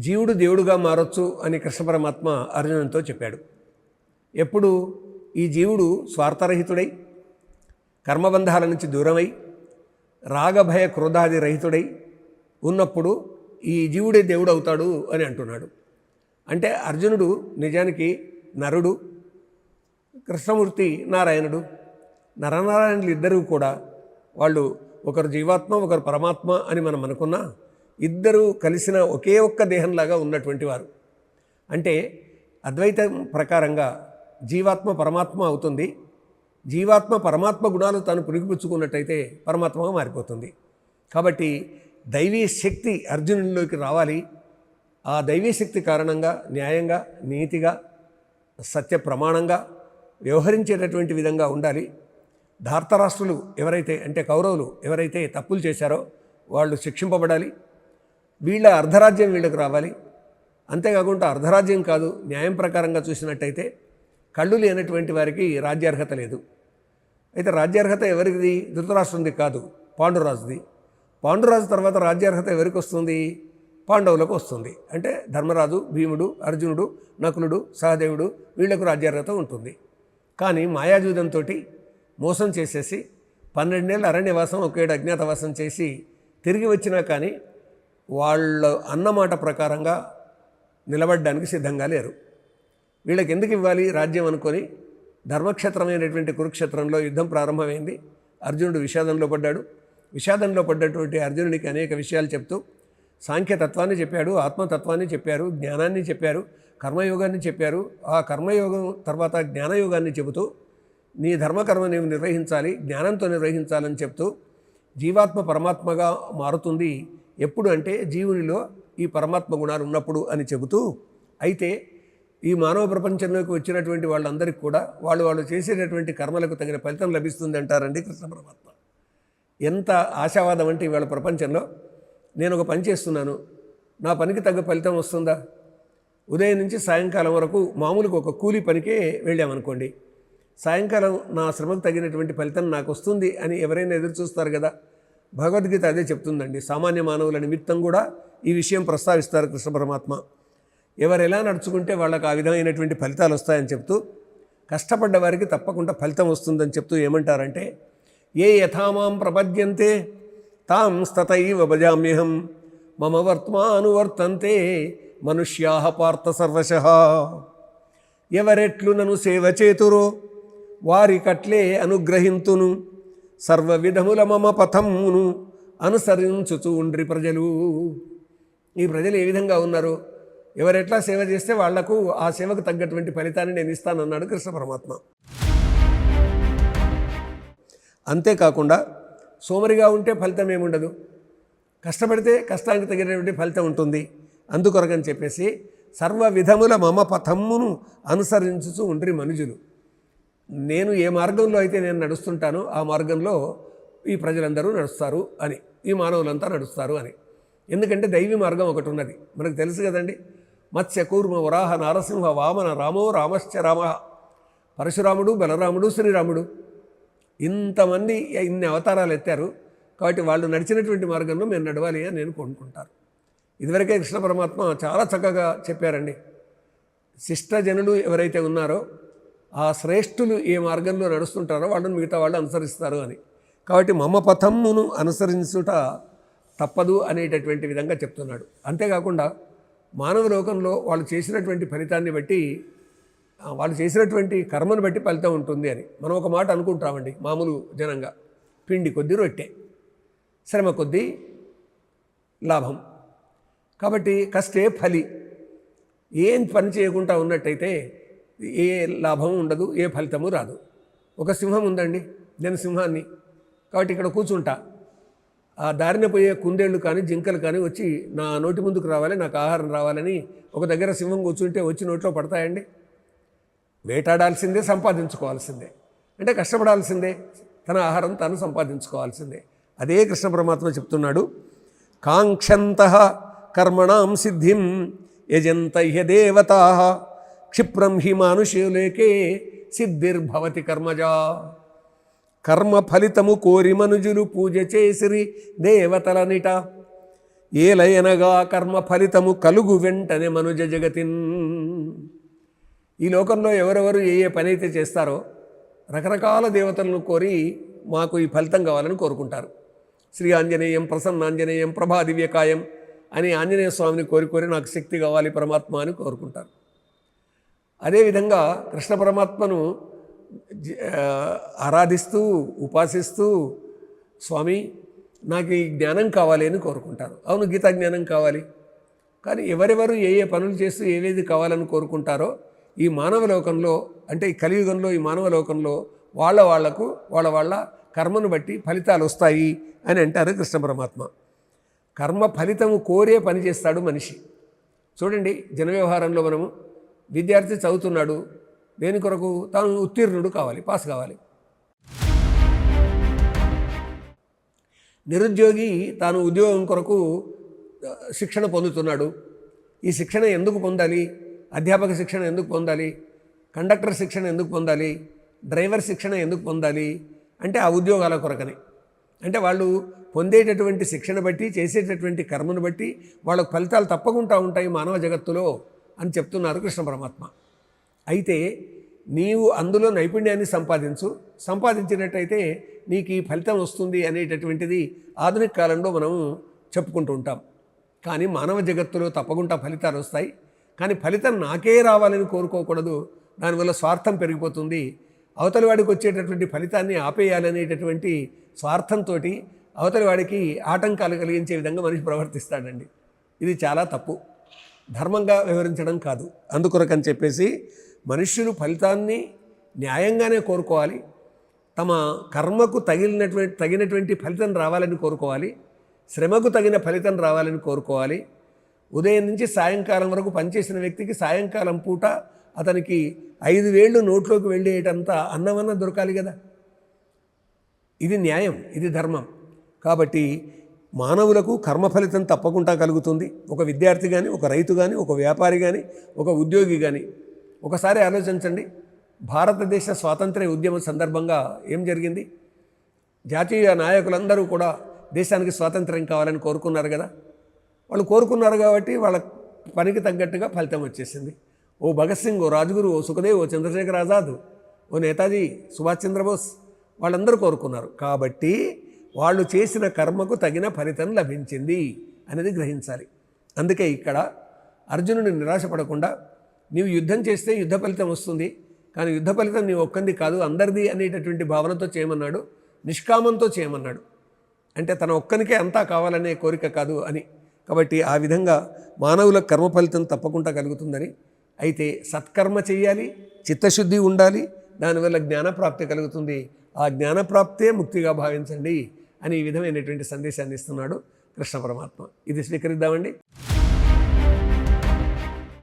జీవుడు దేవుడుగా మారొచ్చు అని కృష్ణ పరమాత్మ అర్జునునితో చెప్పాడు. ఎప్పుడు ఈ జీవుడు స్వార్థరహితుడై, కర్మబంధాల నుంచి దూరమై, రాగభయ క్రోధాది రహితుడై ఉన్నప్పుడు ఈ జీవుడే దేవుడు అవుతాడు అని అంటున్నాడు. అంటే అర్జునుడు నిజానికి నరుడు, కృష్ణమూర్తి నారాయణుడు. నరనారాయణులు ఇద్దరూ కూడా వాళ్ళు ఒకరు జీవాత్మ, ఒకరు పరమాత్మ అని మనం అనుకున్నా ఇద్దరూ కలిసిన ఒకే ఒక్క దేహంలాగా ఉన్నటువంటి వారు. అంటే అద్వైతం ప్రకారంగా జీవాత్మ పరమాత్మ అవుతుంది. జీవాత్మ పరమాత్మ గుణాలు తాను పురిగిపుచ్చుకున్నట్టయితే పరమాత్మగా మారిపోతుంది. కాబట్టి దైవీ శక్తి అర్జునునిలోకి రావాలి. ఆ దైవీ శక్తి కారణంగా న్యాయంగా, నీతిగా, సత్య ప్రమాణంగా వ్యవహరించేటటువంటి విధంగా ఉండాలి. ధార్తరాష్ట్రులు ఎవరైతే, అంటే కౌరవులు ఎవరైతే తప్పులు చేశారో వాళ్ళు శిక్షింపబడాలి. వీళ్ళ అర్ధరాజ్యం వీళ్ళకు రావాలి. అంతేకాకుండా అర్ధరాజ్యం కాదు, న్యాయం ప్రకారంగా చూసినట్టయితే కళ్ళు లేనటువంటి వారికి రాజ్యార్హత లేదు. అయితే రాజ్యార్హత ఎవరిది? ధృతరాష్ట్రునిది కాదు, పాండురాజుది. పాండురాజు తర్వాత రాజ్యార్హత ఎవరికి వస్తుంది? పాండవులకు వస్తుంది. అంటే ధర్మరాజు, భీముడు, అర్జునుడు, నకులుడు, సహదేవుడు వీళ్లకు రాజ్యార్హత ఉంటుంది. కానీ మాయాజూదంతో మోసం చేసేసి 12 ఏళ్ళ అరణ్యవాసం, 1 ఏడు అజ్ఞాతవాసం చేసి తిరిగి వచ్చినా కానీ వాళ్ళ అన్నమాట ప్రకారంగా నిలబడడానికి సిద్ధంగా లేరు. వీళ్ళకి ఎందుకు ఇవ్వాలి రాజ్యం అనుకొని ధర్మక్షేత్రమైనటువంటి కురుక్షేత్రంలో యుద్ధం ప్రారంభమైంది. అర్జునుడు విషాదంలో పడ్డాడు. విషాదంలో పడ్డటువంటి అర్జునుడికి అనేక విషయాలు చెప్తూ సాంఖ్యతత్వాన్ని చెప్పాడు, ఆత్మతత్వాన్ని చెప్పారు, జ్ఞానాన్ని చెప్పారు, కర్మయోగాన్ని చెప్పారు. ఆ కర్మయోగం తర్వాత జ్ఞానయోగాన్ని చెబుతూ నీ ధర్మకర్మ నీవు నిర్వహించాలి, జ్ఞానంతో నిర్వహించాలని చెప్తూ జీవాత్మ పరమాత్మగా మారుతుంది ఎప్పుడు అంటే జీవునిలో ఈ పరమాత్మ గుణాలు ఉన్నప్పుడు అని చెబుతూ, అయితే ఈ మానవ ప్రపంచంలోకి వచ్చినటువంటి వాళ్ళందరికీ కూడా వాళ్ళు చేసేటటువంటి కర్మలకు తగిన ఫలితం లభిస్తుంది అంటారండి కృష్ణ పరమాత్మ. ఎంత ఆశావాదం అంటే ఇవాళ ప్రపంచంలో నేను ఒక పని చేస్తున్నాను, నా పనికి తగ్గ ఫలితం వస్తుందా? ఉదయం నుంచి సాయంకాలం వరకు మామూలుగా ఒక కూలీ పనికే వెళ్ళామనుకోండి, సాయంకాలం నా శ్రమకు తగినటువంటి ఫలితం నాకు వస్తుంది అని ఎవరైనా ఎదురు చూస్తారు కదా. భగవద్గీత అదే చెప్తుందండి. సామాన్య మానవుల నిమిత్తం కూడా ఈ విషయం ప్రస్తావిస్తారు కృష్ణ పరమాత్మ. ఎవరు ఎలా నడుచుకుంటే వాళ్ళకు ఆ విధమైనటువంటి ఫలితాలు వస్తాయని చెప్తూ, కష్టపడ్డ వారికి తప్పకుండా ఫలితం వస్తుందని చెప్తూ ఏమంటారంటే, ఏ యథామాం ప్రపద్యంతే తాం స్తతైవ భజామ్యహం మమ వర్త్మానువర్తంతే మనుష్యాః పార్థ సర్వశః. ఎవరెట్లు నన్ను సేవ చేతురో వారికట్లే అనుగ్రహింతును, సర్వ విధముల మమ పథమును అనుసరించుచు ఉండ్రి ప్రజలు. ఈ ప్రజలు ఏ విధంగా ఉన్నారు? ఎవరెట్లా సేవ చేస్తే వాళ్లకు ఆ సేవకు తగ్గటువంటి ఫలితాన్ని నేను ఇస్తానన్నాడు కృష్ణ పరమాత్మ. అంతేకాకుండా సోమరిగా ఉంటే ఫలితం ఏముండదు, కష్టపడితే కష్టానికి తగినటువంటి ఫలితం ఉంటుంది. అందుకొరకని చెప్పేసి సర్వ విధముల మమ పథమ్మును అనుసరించుచు ఉండ్రి మనుజులు. నేను ఏ మార్గంలో అయితే నేను నడుస్తుంటానో ఆ మార్గంలో ఈ ప్రజలందరూ నడుస్తారు అని, ఈ మానవులంతా నడుస్తారు అని. ఎందుకంటే దైవీ మార్గం ఒకటి ఉన్నది, మనకు తెలుసు కదండి. మత్స్య కూర్మ వరాహ నారసింహ వామన రామో రామశ్చ రామ. పరశురాముడు, బలరాముడు, శ్రీరాముడు ఇంతమంది ఇన్ని అవతారాలు ఎత్తారు. కాబట్టి వాళ్ళు నడిచినటువంటి మార్గంలో మేము నడవాలి అని నేను కోరుకుంటారు. ఇదివరకే కృష్ణ పరమాత్మ చాలా చక్కగా చెప్పారండి. శిష్టజనులు ఎవరైతే ఉన్నారో ఆ శ్రేష్ఠులు ఏ మార్గంలో నడుస్తుంటారో వాళ్ళని మిగతా వాళ్ళు అనుసరిస్తారు అని. కాబట్టి మమ పథమ్మును అనుసరించుట తప్పదు అనేటటువంటి విధంగా చెప్తున్నాడు. అంతేకాకుండా మానవ లోకంలో వాళ్ళు చేసినటువంటి ఫలితాన్ని బట్టి, వాళ్ళు చేసినటువంటి కర్మను బట్టి ఫలితం ఉంటుంది అని మనం ఒక మాట అనుకుంటామండి మామూలు జనంగా. పిండి కొద్దీ రొట్టె, శ్రమ కొద్దీ లాభం. కాబట్టి కష్టే ఫలి. ఏం పని చేయకుండా ఉన్నట్టయితే ఏ లాభం ఉండదు, ఏ ఫలితము రాదు. ఒక సింహం ఉందండి, నేను సింహాన్ని, కాబట్టి ఇక్కడ కూర్చుంటా. ఆ దారిన పోయే కుందేళ్ళు కానీ జింకలు కానీ వచ్చి నా నోటి ముందుకు రావాలి, నాకు ఆహారం రావాలని ఒక దగ్గర సింహం కూర్చుంటే వచ్చి నోట్లో పడతాయండి? వేటాడాల్సిందే, సంపాదించుకోవాల్సిందే, అంటే కష్టపడాల్సిందే, తన ఆహారం తాను సంపాదించుకోవాల్సిందే. అదే కృష్ణ పరమాత్మ చెప్తున్నాడు, కాంక్షంతః కర్మణాం సిద్ధిం యజంత హ్య దేవతాః క్షిప్రం హి మానుష్యలోకే సిద్ధిర్భవతి కర్మజా. కర్మ ఫలితము కోరి మనుజులు పూజ చేసిరి దేవతలనిట, ఏలయనగా కర్మ ఫలితము కలుగు వెంటనే మనుజ జగతిన్. ఈ లోకంలో ఎవరెవరు ఏ ఏ పని అయితే చేస్తారో రకరకాల దేవతలను కోరి మాకు ఈ ఫలితం కావాలని కోరుకుంటారు. శ్రీ ఆంజనేయం ప్రసన్నాంజనేయం ప్రభాదివ్యకాయం అని ఆంజనేయ స్వామిని కోరి నాకు శక్తి కావాలి పరమాత్మ అని కోరుకుంటారు. అదేవిధంగా కృష్ణ పరమాత్మను ఆరాధిస్తూ ఉపాసిస్తూ స్వామి నాకు ఈ జ్ఞానం కావాలి అని కోరుకుంటారు. అవును, గీతా జ్ఞానం కావాలి. కానీ ఎవరెవరు ఏ ఏ పనులు చేస్తూ ఏవేది కావాలని కోరుకుంటారో ఈ మానవ లోకంలో, అంటే ఈ కలియుగంలో ఈ మానవ లోకంలో వాళ్లకు వాళ్ళ కర్మను బట్టి ఫలితాలు వస్తాయి అని అంటారు కృష్ణ పరమాత్మ. కర్మ ఫలితము కోరే పని చేస్తాడు మనిషి. చూడండి, జన వ్యవహారంలో మనము విద్యార్థి చదువుతున్నాడు, దేని కొరకు? తాను ఉత్తీర్ణుడు కావాలి, పాస్ కావాలి. నిరుద్యోగి తాను ఉద్యోగం కొరకు శిక్షణ పొందుతున్నాడు. ఈ శిక్షణ ఎందుకు పొందాలి? అధ్యాపక శిక్షణ ఎందుకు పొందాలి? కండక్టర్ శిక్షణ ఎందుకు పొందాలి? డ్రైవర్ శిక్షణ ఎందుకు పొందాలి? అంటే ఆ ఉద్యోగాల కొరకని. అంటే వాళ్ళు పొందేటటువంటి శిక్షణ బట్టి, చేసేటటువంటి కర్మను బట్టి వాళ్ళకు ఫలితాలు తప్పకుండా ఉంటాయి మానవ జగత్తులో అని చెప్తున్నారు కృష్ణ పరమాత్మ. అయితే నీవు అందులో నైపుణ్యాన్ని సంపాదించినట్టయితే నీకు ఈ ఫలితం వస్తుంది అనేటటువంటిది ఆధునిక కాలంలో మనం చెప్పుకుంటూ ఉంటాం. కానీ మానవ జగత్తులో తప్పకుండా ఫలితాలు వస్తాయి. కానీ ఫలితం నాకే రావాలని కోరుకోకూడదు. దానివల్ల స్వార్థం పెరిగిపోతుంది. అవతలి వాడికి వచ్చేటటువంటి ఫలితాన్ని ఆపేయాలనేటటువంటి స్వార్థంతో అవతలి వాడికి ఆటంకాలు కలిగించే విధంగా మనిషి ప్రవర్తిస్తాడండి. ఇది చాలా తప్పు. ధర్మంగా వ్యవహరించడం కాదు. అందుకొరకని చెప్పేసి మనుష్యులు న్యాయంగానే కోరుకోవాలి. తమ కర్మకు తగినటువంటి ఫలితం రావాలని కోరుకోవాలి. శ్రమకు తగిన ఫలితం రావాలని కోరుకోవాలి. ఉదయం నుంచి సాయంకాలం వరకు పనిచేసిన వ్యక్తికి సాయంకాలం పూట అతనికి 5 వేళ్ళు నోట్లోకి వెళ్ళేటంత అన్నమన్న దొరకాలి కదా. ఇది న్యాయం, ఇది ధర్మం. కాబట్టి మానవులకు కర్మ ఫలితం తప్పకుండా కలుగుతుంది. ఒక విద్యార్థి కానీ, ఒక రైతు కానీ, ఒక వ్యాపారి కానీ, ఒక ఉద్యోగి కానీ. ఒకసారి ఆలోచించండి, భారతదేశ స్వాతంత్ర్య ఉద్యమం సందర్భంగా ఏం జరిగింది? జాతీయ నాయకులందరూ కూడా దేశానికి స్వాతంత్ర్యం కావాలని కోరుకున్నారు కదా. వాళ్ళు కోరుకున్నారు కాబట్టి వాళ్ళ పనికి తగ్గట్టుగా ఫలితం వచ్చేసింది. ఓ భగత్ సింగ్, ఓ రాజ్గురు, ఓ సుఖదేవ్, ఓ చంద్రశేఖర్ ఆజాద్, ఓ నేతాజీ సుభాష్ చంద్రబోస్ వాళ్ళందరూ కోరుకున్నారు. కాబట్టి వాళ్ళు చేసిన కర్మకు తగిన ఫలితం లభించింది అనేది గ్రహించాలి. అందుకే ఇక్కడ అర్జునుని నిరాశపడకుండా నీవు యుద్ధం చేస్తే యుద్ధ ఫలితం వస్తుంది, కానీ యుద్ధ ఫలితం నీ ఒక్కంది కాదు అందరిది అనేటటువంటి భావనతో చేయమన్నాడు. నిష్కామంతో చేయమన్నాడు. అంటే తన ఒక్కనికే అంతా కావాలనే కోరిక కాదు అని. కాబట్టి ఆ విధంగా మానవుల కర్మ ఫలితం తప్పకుండా కలుగుతుందని. అయితే సత్కర్మ చేయాలి, చిత్తశుద్ధి ఉండాలి, దానివల్ల జ్ఞానప్రాప్తి కలుగుతుంది. ఆ జ్ఞానప్రాప్తే ముక్తిగా భావించండి అని ఈ విధమైనటువంటి సందేశాన్ని ఇస్తున్నాడు కృష్ణ పరమాత్మ. ఇది స్వీకరిద్దామండి.